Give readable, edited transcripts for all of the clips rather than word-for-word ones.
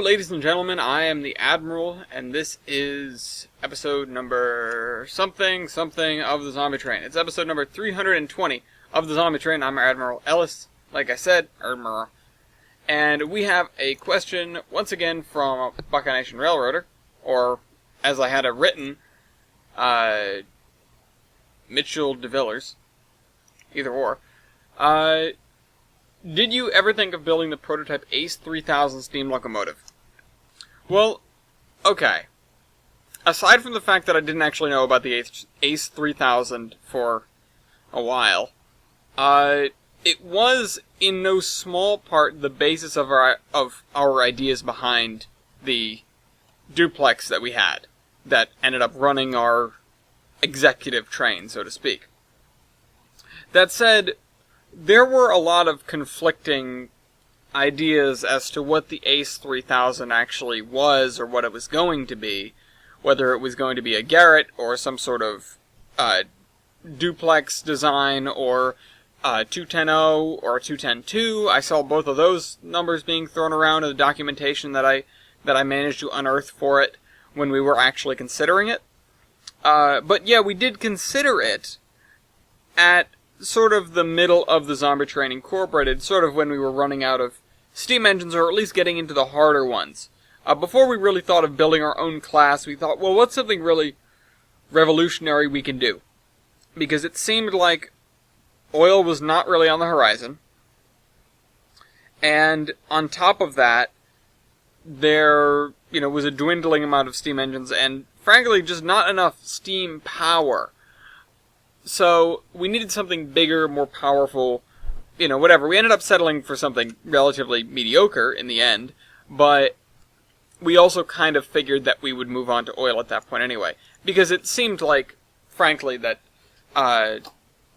ladies and gentlemen, I am the Admiral, and this is episode number something of the Zombie Train. It's episode number 320 of the Zombie Train. I'm Admiral Ellis, like I said, Admiral. And we have a question, once again, from Buckeye Nation Railroader, or, as I had it written, Mitchell DeVillers. Either or. Did you ever think of building the prototype Ace 3000 steam locomotive? Well, okay. Aside from the fact that I didn't actually know about the Ace 3000 for a while, it was in no small part the basis of our ideas behind the duplex that we had, that ended up running our executive train, so to speak. That said, there were a lot of conflicting ideas as to what the Ace 3000 actually was, or what it was going to be. Whether it was going to be a Garrett, or some sort of duplex design, or 210-0, or 210-2. I saw both of those numbers being thrown around in the documentation that I managed to unearth for it when we were actually considering it. But yeah, we did consider it at sort of the middle of the Zombie Train Incorporated, sort of when we were running out of steam engines, or at least getting into the harder ones. Before we really thought of building our own class, we thought, well, what's something really revolutionary we can do? Because it seemed like oil was not really on the horizon, and on top of that, there, was a dwindling amount of steam engines, and frankly, just not enough steam power. So, we needed something bigger, more powerful, whatever. We ended up settling for something relatively mediocre in the end, but we also kind of figured that we would move on to oil at that point anyway. Because it seemed like, frankly, that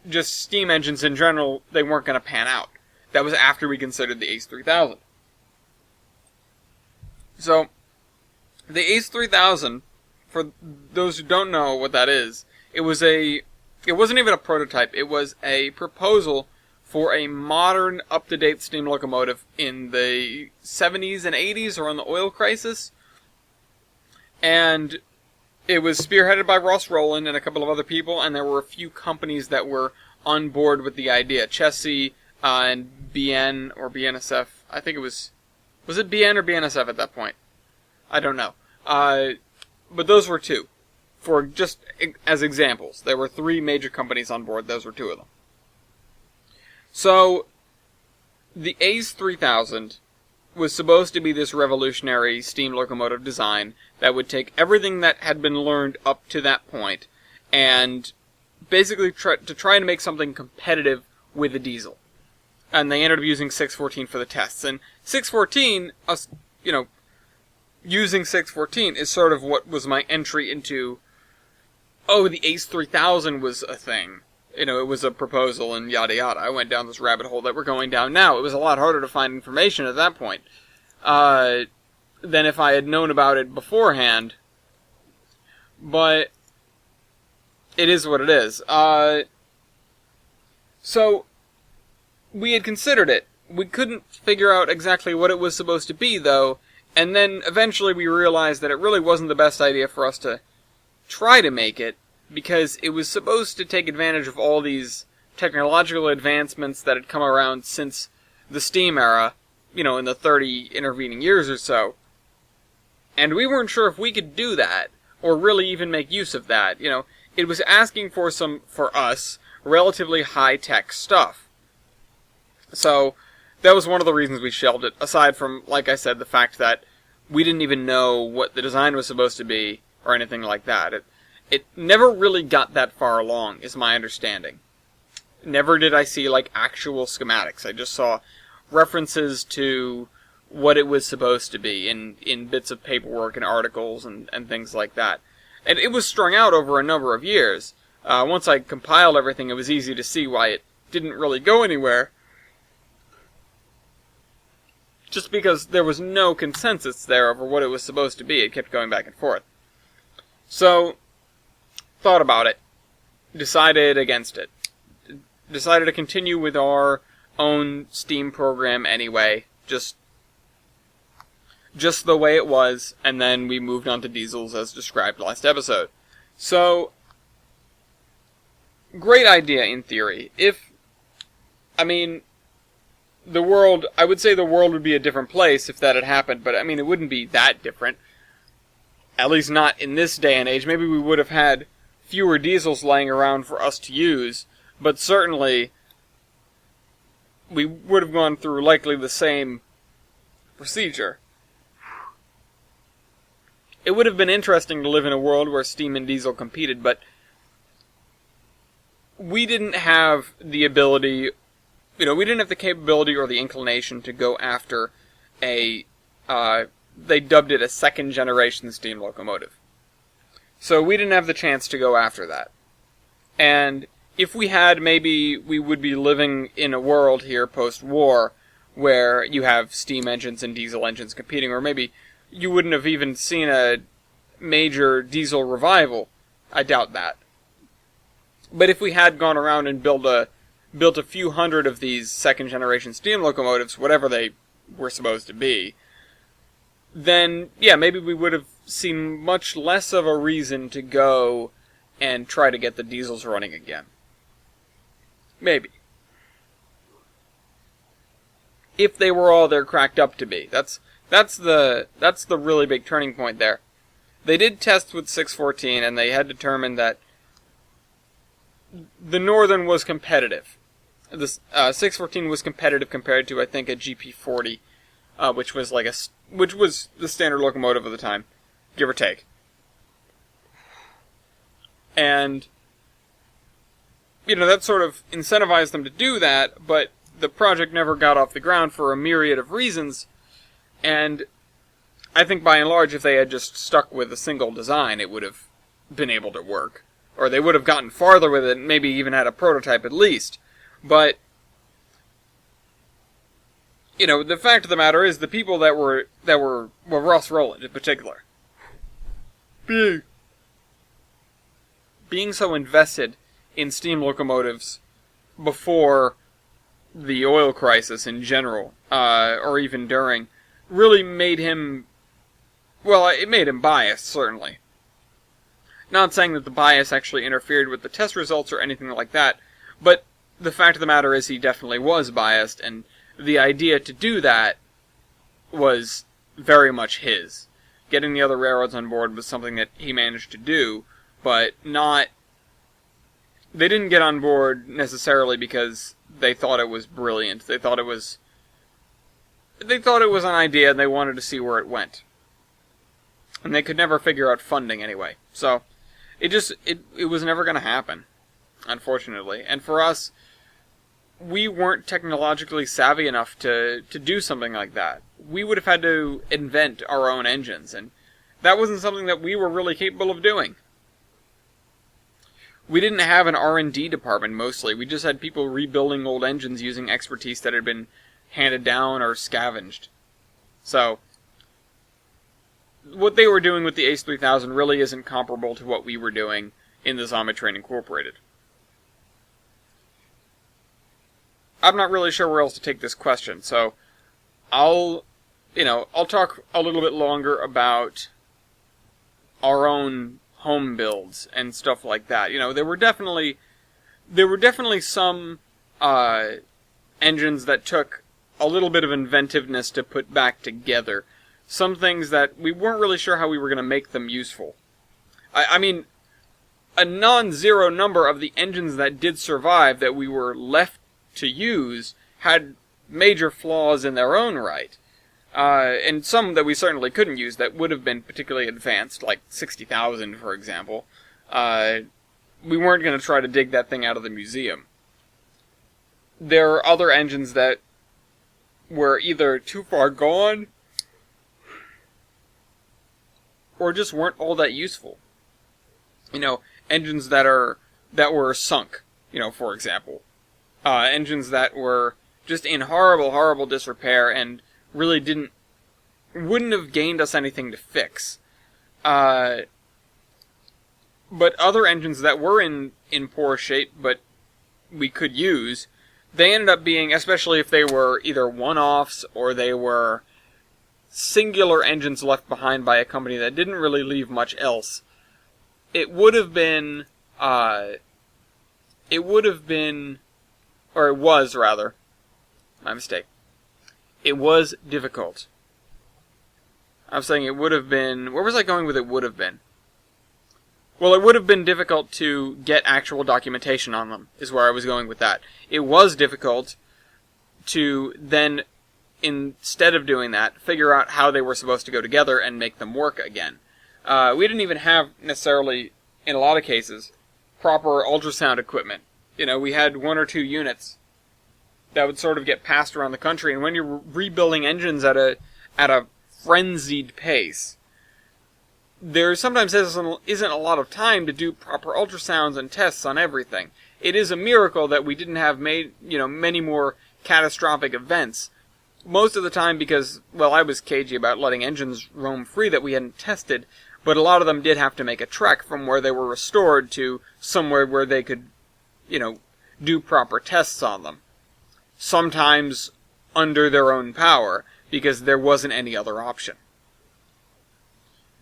just steam engines in general, they weren't going to pan out. That was after we considered the Ace 3000. So, the Ace 3000, for those who don't know what that is, it wasn't even a prototype, it was a proposal for a modern, up-to-date steam locomotive in the 70s and 80s, around the oil crisis. And it was spearheaded by Ross Rowland and a couple of other people, and there were a few companies that were on board with the idea. Chessie and BN, or BNSF, I think it was it BN or BNSF at that point? I don't know. But those were two. For just as examples, there were three major companies on board, those were two of them. So, the Ace 3000 was supposed to be this revolutionary steam locomotive design that would take everything that had been learned up to that point and basically try and make something competitive with a diesel. And they ended up using 614 for the tests. And 614, using 614 is sort of what was my entry into, the Ace 3000 was a thing. It was a proposal and yada yada. I went down this rabbit hole that we're going down now. It was a lot harder to find information at that point than if I had known about it beforehand. But it is what it is. So, we had considered it. We couldn't figure out exactly what it was supposed to be, though, and then eventually we realized that it really wasn't the best idea for us to try to make it, because it was supposed to take advantage of all these technological advancements that had come around since the steam era, in the 30 intervening years or so. And we weren't sure if we could do that, or really even make use of that. It was asking for for us, relatively high-tech stuff. So, that was one of the reasons we shelved it, aside from, like I said, the fact that we didn't even know what the design was supposed to be, or anything like that. It never really got that far along, is my understanding. Never did I see, actual schematics. I just saw references to what it was supposed to be in bits of paperwork and articles and things like that. And it was strung out over a number of years. Once I compiled everything, it was easy to see why it didn't really go anywhere. Just because there was no consensus there over what it was supposed to be. It kept going back and forth. So, thought about it. Decided against it. Decided to continue with our own Steam program anyway. Just just the way it was, and then we moved on to diesels as described last episode. So, great idea in theory. I would say the world would be a different place if that had happened, but it wouldn't be that different. At least not in this day and age. Maybe we would have had fewer diesels laying around for us to use, but certainly we would have gone through likely the same procedure. It would have been interesting to live in a world where steam and diesel competed, but we didn't have the ability, we didn't have the capability or the inclination to go after they dubbed it a second-generation steam locomotive. So we didn't have the chance to go after that. And if we had, maybe we would be living in a world here post-war where you have steam engines and diesel engines competing, or maybe you wouldn't have even seen a major diesel revival. I doubt that. But if we had gone around and built a few hundred of these second-generation steam locomotives, whatever they were supposed to be, then, yeah, maybe we would have seen much less of a reason to go and try to get the diesels running again. Maybe. If they were all they're cracked up to be. That's the really big turning point there. They did test with 614, and they had determined that the Northern was competitive. The 614 was competitive compared to, I think, a GP40, which was the standard locomotive of the time, give or take. And that sort of incentivized them to do that, but the project never got off the ground for a myriad of reasons. And I think by and large, if they had just stuck with a single design, it would have been able to work. Or they would have gotten farther with it, and maybe even had a prototype at least. But, the fact of the matter is, the people that were Ross Rowland in particular, being so invested in steam locomotives before the oil crisis in general, or even during, really made him, it made him biased, certainly. Not saying that the bias actually interfered with the test results or anything like that, but the fact of the matter is he definitely was biased, and the idea to do that was very much his. Getting the other railroads on board was something that he managed to do, but not... They didn't get on board necessarily because they thought it was brilliant. They thought it was an idea, and they wanted to see where it went. And they could never figure out funding anyway. So, it was never going to happen, unfortunately. And for us, we weren't technologically savvy enough to do something like that. We would have had to invent our own engines, and that wasn't something that we were really capable of doing. We didn't have an R&D department, mostly. We just had people rebuilding old engines using expertise that had been handed down or scavenged. So, what they were doing with the Ace 3000 really isn't comparable to what we were doing in the Zombie Incorporated. I'm not really sure where else to take this question, so I'll talk a little bit longer about our own home builds and stuff like that. There were definitely some engines that took a little bit of inventiveness to put back together. Some things that we weren't really sure how we were going to make them useful. A non-zero number of the engines that did survive that we were left to use had major flaws in their own right. And some that we certainly couldn't use that would have been particularly advanced, like 60,000, for example. We weren't going to try to dig that thing out of the museum. There are other engines that were either too far gone or just weren't all that useful. Engines that were sunk, for example. Engines that were just in horrible, horrible disrepair and really wouldn't have gained us anything to fix. But other engines that were in poor shape, but we could use, they ended up being, especially if they were either one-offs or they were singular engines left behind by a company that didn't really leave much else, it would have been, or it was rather, my mistake. It was difficult. I'm saying it would have been, where was I going with it would have been? Well, it would have been difficult to get actual documentation on them, is where I was going with that. It was difficult to then, instead of doing that, figure out how they were supposed to go together and make them work again. We didn't even have, necessarily, in a lot of cases, proper ultrasound equipment. We had 1 or 2 units that would sort of get passed around the country, and when you're rebuilding engines at a frenzied pace, there sometimes isn't a lot of time to do proper ultrasounds and tests on everything. It is a miracle that we didn't have many more catastrophic events. Most of the time because, well, I was cagey about letting engines roam free that we hadn't tested, but a lot of them did have to make a trek from where they were restored to somewhere where they could, do proper tests on them. Sometimes under their own power, because there wasn't any other option.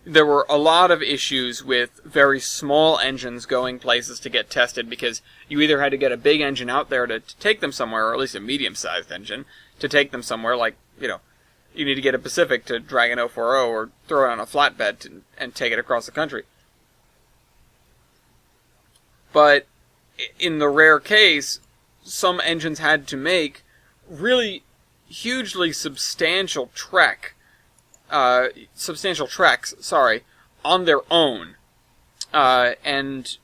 There were a lot of issues with very small engines going places to get tested because you either had to get a big engine out there to take them somewhere, or at least a medium-sized engine, to take them somewhere, like, you need to get a Pacific to drag an 040 or throw it on a flatbed and take it across the country. But in the rare case, some engines had to make really hugely substantial treks, on their own. And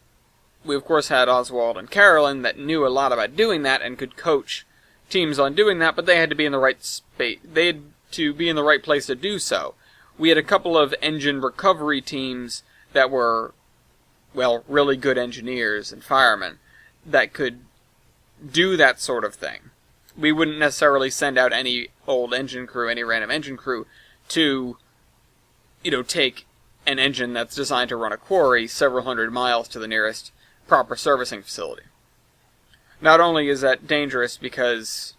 we of course had Oswald and Carolyn that knew a lot about doing that and could coach teams on doing that, but they had to be in the right space. They had to be in the right place to do so. We had a couple of engine recovery teams that were, well, really good engineers and firemen that could do that sort of thing. We wouldn't necessarily send out any old engine crew, any random engine crew, to, take an engine that's designed to run a quarry several hundred miles to the nearest proper servicing facility. Not only is that dangerous because,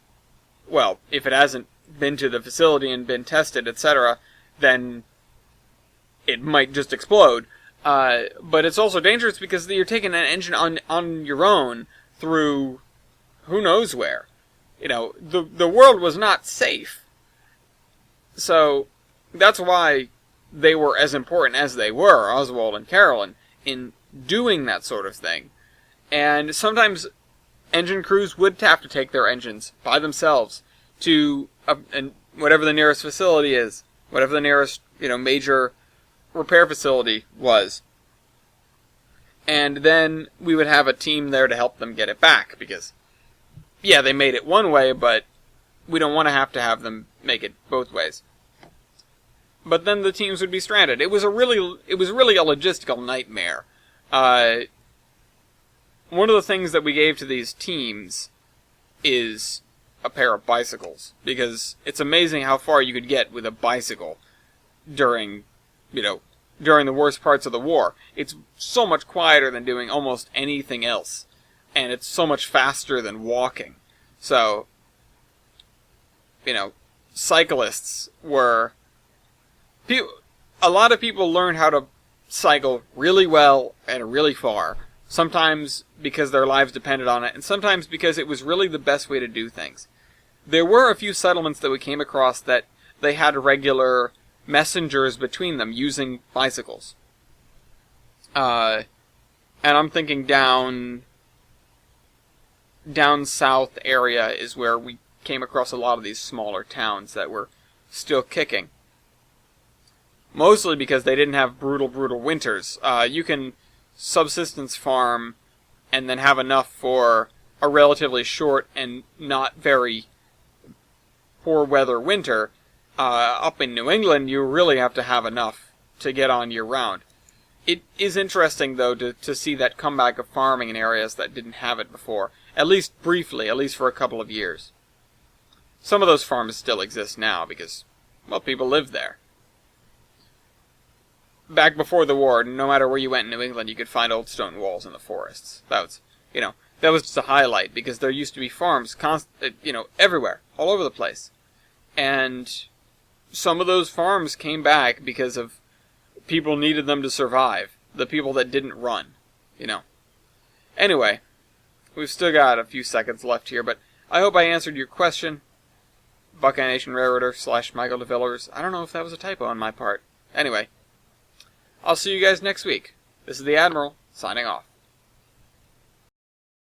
well, if it hasn't been to the facility and been tested, etc., then it might just explode. But it's also dangerous because you're taking an engine on your own through who knows where. The world was not safe. So that's why they were as important as they were, Oswald and Carolyn, in doing that sort of thing. And sometimes engine crews would have to take their engines by themselves to whatever the nearest facility is, whatever the nearest, major repair facility was. And then we would have a team there to help them get it back, because, yeah, they made it one way, but we don't want to have them make it both ways. But then the teams would be stranded. It was really a logistical nightmare. One of the things that we gave to these teams is a pair of bicycles, because it's amazing how far you could get with a bicycle during the worst parts of the war. It's so much quieter than doing almost anything else, and it's so much faster than walking. So, cyclists were... A lot of people learned how to cycle really well and really far. Sometimes because their lives depended on it, and sometimes because it was really the best way to do things. There were a few settlements that we came across that they had regular messengers between them using bicycles. And I'm thinking down south area is where we came across a lot of these smaller towns that were still kicking. Mostly because they didn't have brutal winters. You can subsistence farm and then have enough for a relatively short and not very poor weather winter. Up in New England, you really have to have enough to get on year-round. It is interesting, though, to see that comeback of farming in areas that didn't have it before. At least briefly, at least for a couple of years. Some of those farms still exist now because, well, people live there. Back before the war, no matter where you went in New England, you could find old stone walls in the forests. That was just a highlight, because there used to be farms, everywhere, all over the place. And some of those farms came back because of people needed them to survive. The people that didn't run, you know. Anyway, we've still got a few seconds left here, but I hope I answered your question. Buckeye Nation Railroader / Michael DeVillers. I don't know if that was a typo on my part. Anyway, I'll see you guys next week. This is the Admiral, signing off.